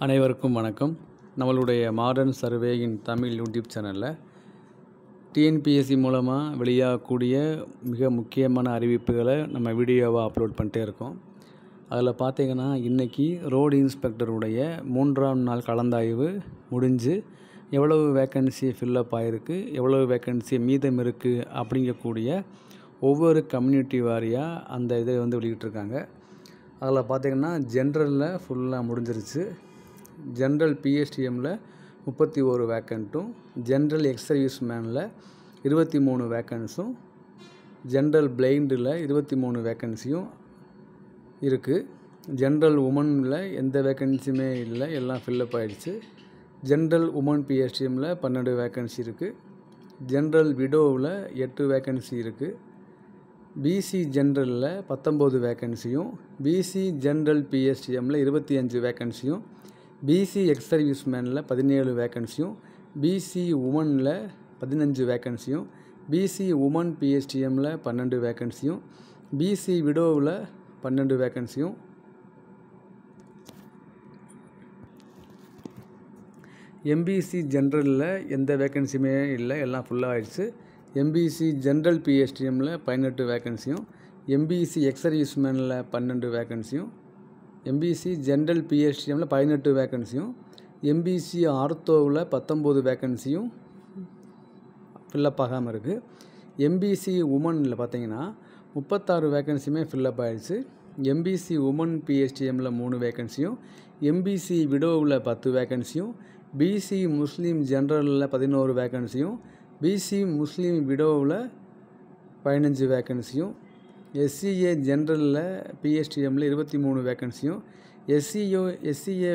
அனைவருக்கும் வணக்கம். நம்மளுடைய மாடர்ன் சர்வேயின் தமிழ் யூடியூப் சேனலில் டிஎன்பிஎஸ்சி மூலமாக வெளியாகக்கூடிய மிக முக்கியமான அறிவிப்புகளை நம்ம வீடியோவாக அப்லோட் பண்ணிட்டே இருக்கோம். அதில் பார்த்திங்கன்னா இன்றைக்கி ரோடு இன்ஸ்பெக்டருடைய 3ஆம் நாள் கலந்தாய்வு முடிஞ்சு எவ்வளவு வேக்கன்சி ஃபில்லப் ஆகிருக்கு, எவ்வளவு வேக்கன்சி மீதம் இருக்குது அப்படிங்கக்கூடிய ஒவ்வொரு கம்யூனிட்டி வாரியாக அந்த இதை வெளியிட்டிருக்காங்க. அதில் பார்த்திங்கன்னா ஜென்ரலில் ஃபுல்லாக முடிஞ்சிருச்சு. ஜென்ரல் பிஎஸ்டிஎம்மில் 31 வேக்கண்ட்டும், ஜென்ரல் எக்ஸ் சர்வீஸ் மேனில் 23 வேக்கன்ஸும், ஜென்ரல் பிளைண்டில் 23 வேக்கன்சியும் இருக்குது. ஜென்ரல் உமனில் எந்த வேக்கன்சியுமே இல்லை, எல்லாம் ஃபில்லப் ஆகிடுச்சு. ஜென்ரல் உமன் பிஎஸ்டிஎம்மில் 12 வேக்கன்சி இருக்குது. ஜென்ரல் விடோவில் 8 வேக்கன்சி இருக்குது. பிசி ஜென்ரலில் 19 வேக்கன்சியும், பிசி ஜென்ரல் பிஎஸ்டிஎம்மில் 25 வேக்கன்சியும், பிசி எக்ஸ் சர்வீஸ் மேனில் 17 வேக்கன்சியும், பிசி உமனில் 15 வேக்கன்சியும், பிசி உமன் பிஎஸ்டிஎம்மில் 12 வேக்கன்சியும், பிசி விடோவில் 12 வேக்கன்சியும், எம்பிசி ஜென்ரலில் எந்த வேக்கன்சியுமே இல்லை, எல்லாம் ஃபுல்லாக ஆகிடுச்சு. எம்பிசி ஜென்ரல் பிஎஸ்டிஎம்மில் 18 வேக்கன்சியும், எம்பிசி எக்ஸ் சர்வீஸ் மேனில் 12 வேக்கன்சியும், எம்பிசி ஜென்ரல் பிஎஸ்டிஎம்மில் 18 வேக்கன்சியும், எம்பிசி ஆர்த்தோவில் 19 வேக்கன்சியும் ஃபில்லப் ஆகாமல் இருக்குது. எம்பிசி உமனில் பார்த்திங்கன்னா 36 வேக்கன்சியுமே ஃபில்லப் ஆகிடுச்சு. எம்பிசி உமன் பிஎஸ்டிஎம்மில் 3 வேக்கன்சியும், எம்பிசி விடோவில் 10 வேக்கன்சியும், பிசி முஸ்லீம் ஜென்ரலில் 11 வேக்கன்சியும், பிசி முஸ்லீம் விடோவில் 15 வேக்கன்சியும், எஸ்சிஏ ஜென்ரலில் பிஎஸ்டிஎம்மில் 23 வேக்கன்சியும், எஸ்சிஏ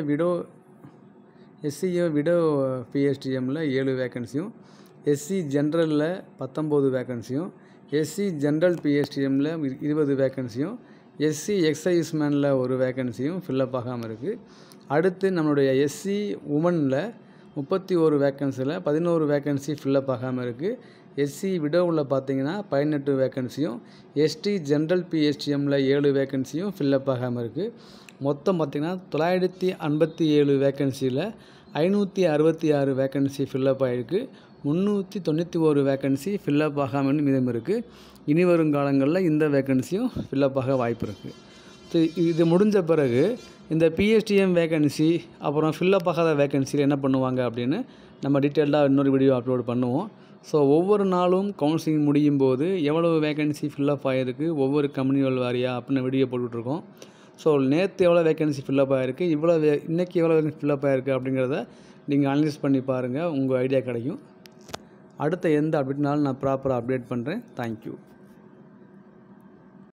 விடோ பிஎஸ்டிஎம்மில் 7 வேக்கன்சியும், எஸ்சி ஜென்ரலில் 19 வேக்கன்சியும், SC general பிஎஸ்டிஎம்மில் 20 வேக்கன்சியும், SC exercise மேனில் 1 வேக்கன்சியும் fill up ஆகாமல் இருக்குது. அடுத்து நம்மளுடைய எஸ்சி உமனில் 31 வேக்கன்சியில் 11 வேக்கன்சி ஃபில்லப் ஆகாமல் இருக்குது. எஸ்சி விடோவில் பார்த்திங்கன்னா 18 வேக்கன்சியும், எஸ்டி ஜென்ரல் பிஎஸ்டிஎம்மில் 7 வேக்கன்சியும் ஃபில்லப் ஆகாமல் இருக்குது. மொத்தம் பார்த்திங்கன்னா 957 வேக்கன்சியில் 566 வேக்கன்சி ஃபில்லப் ஆகிருக்கு. 391 வேக்கன்சி ஃபில்லப் ஆகாமல் மீதம் இருக்குது. இனி வரும் காலங்களில் இந்த வேக்கன்சியும் ஃபில்லப் ஆக வாய்ப்பு இருக்குது. இது முடிஞ்ச பிறகு இந்த பிஎஸ்டிஎம் வேக்கன்சி அப்புறம் ஃபில்லப் ஆகாத வேக்கன்சியில் என்ன பண்ணுவாங்க அப்படின்னு நம்ம டீட்டெயில்டாக இன்னொரு வீடியோ அப்லோட் பண்ணுவோம். ஸோ ஒவ்வொரு நாளும் கவுன்சிலிங் முடியும் போது எவ்வளவு வேக்கன்சி ஃபில்லப் ஆகிருக்கு ஒவ்வொரு கம்பெனிகள் வாரியாக அப்படின்னு வீடியோ போட்டுட்ருக்கோம். ஸோ நேற்று எவ்வளோ வேக்கன்சி ஃபில்லப் ஆகிருக்கு, இன்றைக்கி எவ்வளோ வேக்கன்சி ஃபில்லப் ஆகிருக்கு அப்படிங்கிறத நீங்கள் அனலைஸ் பண்ணி பாருங்கள், உங்கள் ஐடியா கிடைக்கும். அடுத்த எந்த அப்டேட்னாலும் நான் ப்ராப்பராக அப்டேட் பண்ணுறேன். தேங்க்யூ.